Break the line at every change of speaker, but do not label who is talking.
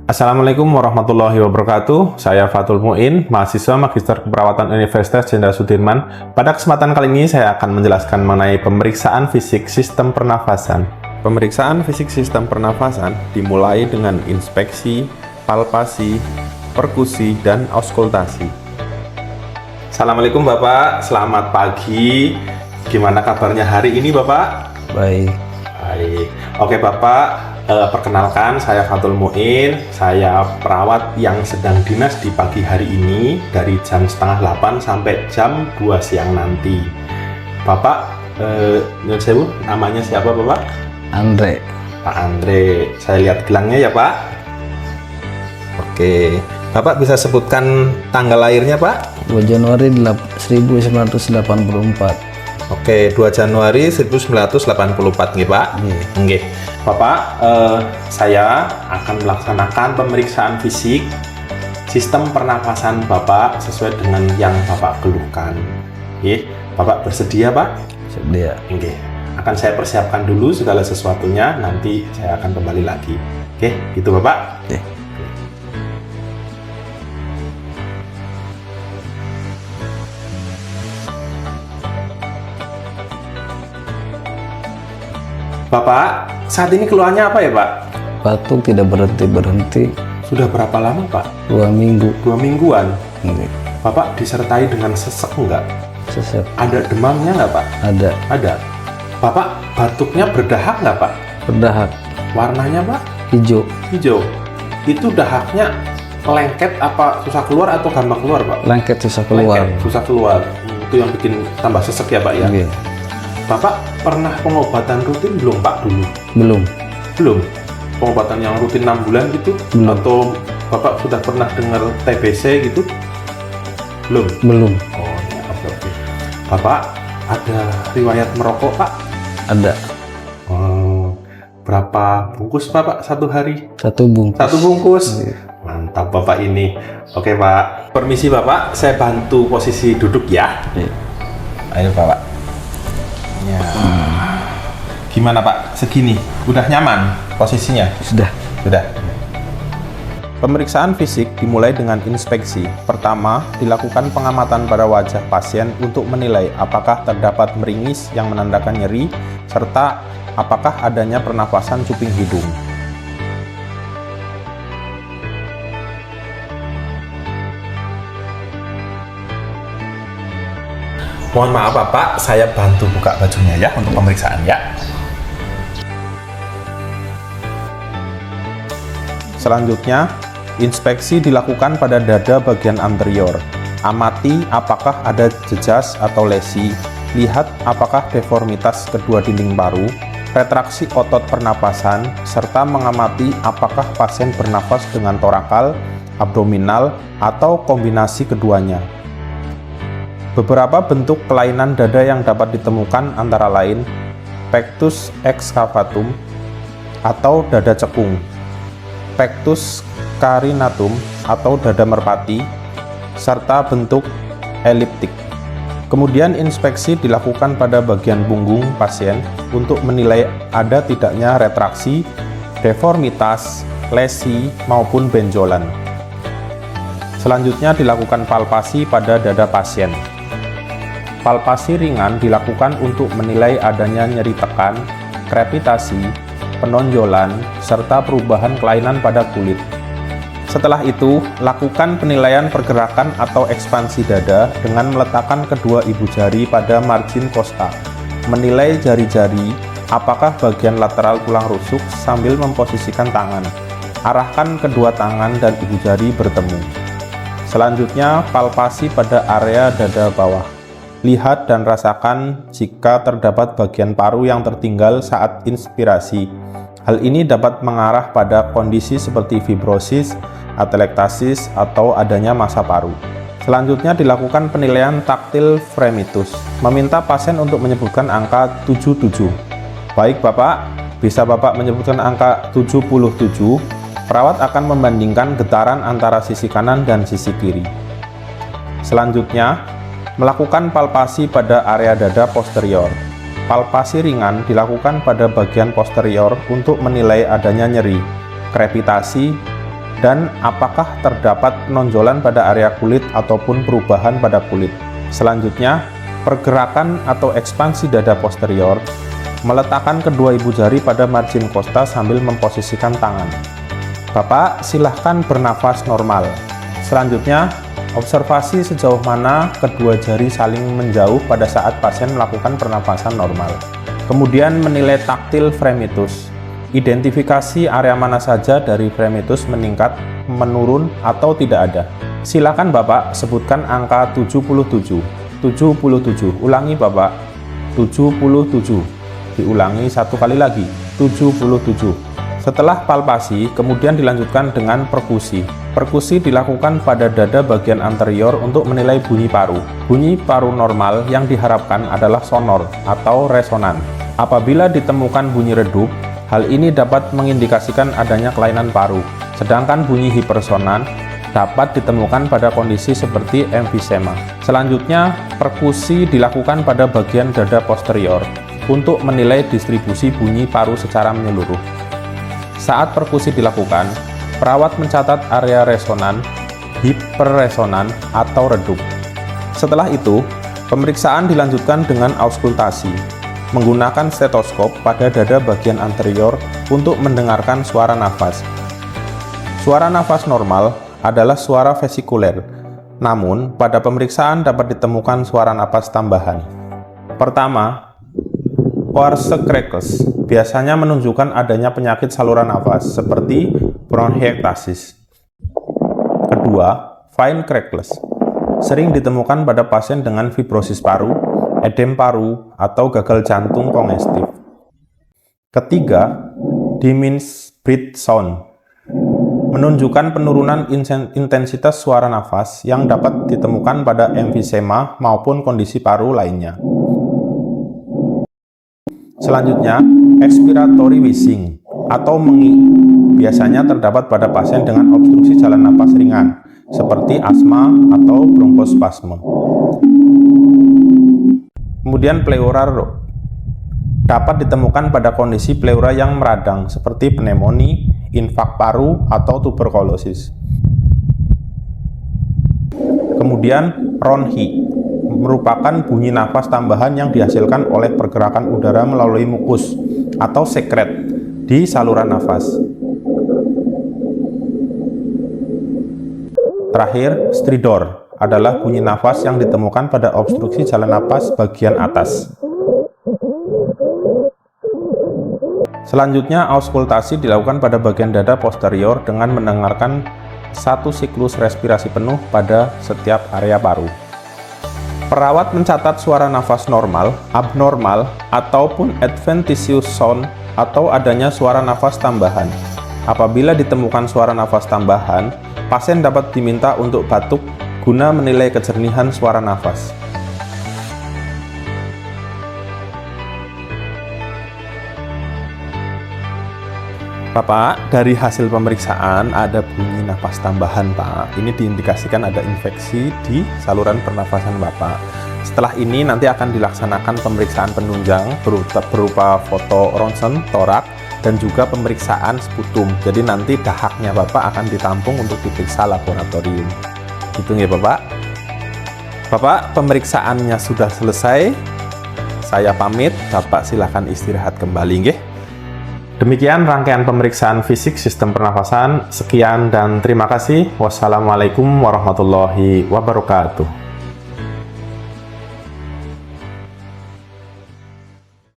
Assalamualaikum warahmatullahi wabarakatuh. Saya Fatul Muin, mahasiswa Magister Keperawatan Universitas Jenderal Sudirman. Pada kesempatan kali ini saya akan menjelaskan mengenai pemeriksaan fisik sistem pernafasan. Pemeriksaan fisik sistem pernafasan dimulai dengan inspeksi, palpasi, perkusi, dan auskultasi. Assalamualaikum Bapak, selamat pagi. Gimana kabarnya hari ini Bapak?
Baik.
Baik. Oke Bapak, perkenalkan saya Fatul Muin. Saya perawat yang sedang dinas di pagi hari ini dari jam setengah 8 sampai jam 2 siang nanti. Bapak, nyun sewu, namanya siapa Bapak?
Andre.
Pak Andre. Saya lihat gelangnya ya Pak. Oke. Bapak bisa sebutkan tanggal lahirnya Pak?
2 Januari 1984.
Oke, 2 Januari 1984 nggih Pak. Nggih. Bapak, saya akan melaksanakan pemeriksaan fisik sistem pernapasan Bapak sesuai dengan yang Bapak keluhkan. Nggih. Bapak bersedia Pak?
Sedia.
Nggih. Akan saya persiapkan dulu segala sesuatunya, nanti saya akan kembali lagi. Oke, gitu Bapak?
Oke.
Bapak, saat ini keluhannya apa ya Pak?
Batuk tidak berhenti.
Sudah berapa lama Pak?
2 minggu.
2 mingguan.
Ini.
Bapak disertai dengan sesek enggak?
Sesek.
Ada demamnya nggak Pak?
Ada.
Ada. Bapak batuknya berdahak nggak Pak?
Berdahak.
Warnanya Pak?
Hijau.
Hijau. Itu dahaknya lengket apa susah keluar atau gampang keluar Pak?
Lengket susah keluar.
Lengket, susah keluar. Itu yang bikin tambah sesek ya Pak ya?
Iya.
Bapak pernah pengobatan rutin belum Pak dulu?
Belum.
Belum? Pengobatan yang rutin 6 bulan gitu?
Belum.
Atau Bapak sudah pernah dengar TBC gitu? Belum?
Belum.
Oh ya, oke. Bapak ada riwayat merokok Pak?
Ada.
Oh, berapa bungkus Bapak satu hari?
1 bungkus.
1 bungkus?
Iya.
Mantap Bapak ini. Oke Pak, permisi Bapak, saya bantu posisi duduk ya.
Iya.
Ayo Bapak. Ya. Gimana Pak? Segini? Udah nyaman posisinya?
Sudah.
Sudah. Pemeriksaan fisik dimulai dengan inspeksi. Pertama, dilakukan pengamatan pada wajah pasien untuk menilai apakah terdapat meringis yang menandakan nyeri, serta apakah adanya pernapasan cuping hidung. Mohon maaf Bapak, saya bantu buka bajunya ya untuk pemeriksaan ya. Selanjutnya, inspeksi dilakukan pada dada bagian anterior. Amati apakah ada jejas atau lesi, lihat apakah deformitas kedua dinding paru, retraksi otot pernapasan, serta mengamati apakah pasien bernafas dengan torakal, abdominal, atau kombinasi keduanya. Beberapa bentuk kelainan dada yang dapat ditemukan antara lain pectus excavatum atau dada cekung, pectus carinatum atau dada merpati, serta bentuk eliptik. Kemudian inspeksi dilakukan pada bagian punggung pasien untuk menilai ada tidaknya retraksi, deformitas, lesi, maupun benjolan. Selanjutnya dilakukan palpasi pada dada pasien. Palpasi ringan dilakukan untuk menilai adanya nyeri tekan, krepitasi, penonjolan, serta perubahan kelainan pada kulit. Setelah itu, lakukan penilaian pergerakan atau ekspansi dada dengan meletakkan kedua ibu jari pada margin costa. Menilai jari-jari apakah bagian lateral tulang rusuk sambil memposisikan tangan. Arahkan kedua tangan dan ibu jari bertemu. Selanjutnya, palpasi pada area dada bawah. Lihat dan rasakan jika terdapat bagian paru yang tertinggal saat inspirasi. Hal ini dapat mengarah pada kondisi seperti fibrosis, atelektasis, atau adanya massa paru. Selanjutnya dilakukan penilaian taktil fremitus. Meminta pasien untuk menyebutkan angka 77. Baik Bapak, bisa Bapak menyebutkan angka 77. Perawat akan membandingkan getaran antara sisi kanan dan sisi kiri. Selanjutnya, melakukan palpasi pada area dada posterior. palpasi ringan dilakukan pada bagian posterior untuk menilai adanya nyeri, krepitasi, dan apakah terdapat penonjolan pada area kulit ataupun perubahan pada kulit. Selanjutnya, pergerakan atau ekspansi dada posterior, meletakkan kedua ibu jari pada margin costa sambil memposisikan tangan. Bapak silahkan bernafas normal. Selanjutnya, observasi sejauh mana kedua jari saling menjauh pada saat pasien melakukan pernafasan normal. Kemudian menilai taktil fremitus. Identifikasi area mana saja dari fremitus meningkat, menurun, atau tidak ada. Silakan Bapak sebutkan angka 77. 77. Ulangi Bapak. 77. Diulangi satu kali lagi. 77. Setelah palpasi, kemudian dilanjutkan dengan perkusi. Perkusi dilakukan pada dada bagian anterior untuk menilai bunyi paru. Bunyi paru normal yang diharapkan adalah sonor atau resonan. Apabila ditemukan bunyi redup, hal ini dapat mengindikasikan adanya kelainan paru. Sedangkan bunyi hipersonan dapat ditemukan pada kondisi seperti emfisema. Selanjutnya, perkusi dilakukan pada bagian dada posterior untuk menilai distribusi bunyi paru secara menyeluruh. Saat perkusi dilakukan, perawat mencatat area resonan, hiperresonan, atau redup. Setelah itu, pemeriksaan dilanjutkan dengan auskultasi, menggunakan stetoskop pada dada bagian anterior untuk mendengarkan suara nafas. Suara nafas normal adalah suara vesikuler, namun pada pemeriksaan dapat ditemukan suara nafas tambahan. Pertama, Coarse biasanya menunjukkan adanya penyakit saluran nafas seperti bronchiectasis. Kedua, fine crackles sering ditemukan pada pasien dengan fibrosis paru, edem paru, atau gagal jantung kongestif. Ketiga, diminished breath sound menunjukkan penurunan intensitas suara nafas yang dapat ditemukan pada emfisema maupun kondisi paru lainnya. Selanjutnya, expiratory wheezing atau mengi biasanya terdapat pada pasien dengan obstruksi jalan napas ringan seperti asma atau bronkospasme. Kemudian pleural dapat ditemukan pada kondisi pleura yang meradang seperti pneumonia, infak paru, atau tuberkulosis. Kemudian ronhi merupakan bunyi nafas tambahan yang dihasilkan oleh pergerakan udara melalui mukus atau sekret di saluran nafas. Terakhir, stridor adalah bunyi nafas yang ditemukan pada obstruksi jalan napas bagian atas. Selanjutnya, auskultasi dilakukan pada bagian dada posterior dengan mendengarkan satu siklus respirasi penuh pada setiap area paru. Perawat mencatat suara nafas normal, abnormal, ataupun adventitious sound atau adanya suara nafas tambahan. Apabila ditemukan suara nafas tambahan, pasien dapat diminta untuk batuk guna menilai kejernihan suara nafas. Bapak, dari hasil pemeriksaan ada bunyi nafas tambahan, Pak. Ini diindikasikan ada infeksi di saluran pernafasan Bapak. Setelah ini nanti akan dilaksanakan pemeriksaan penunjang berupa foto ronsen, torak, dan juga pemeriksaan sputum. Jadi nanti dahaknya Bapak akan ditampung untuk diperiksa laboratorium. Gitu ya Bapak. Bapak, pemeriksaannya sudah selesai. Saya pamit, Bapak silahkan istirahat kembali, nggih. Demikian rangkaian pemeriksaan fisik sistem pernafasan. Sekian dan terima kasih. Wassalamualaikum warahmatullahi wabarakatuh.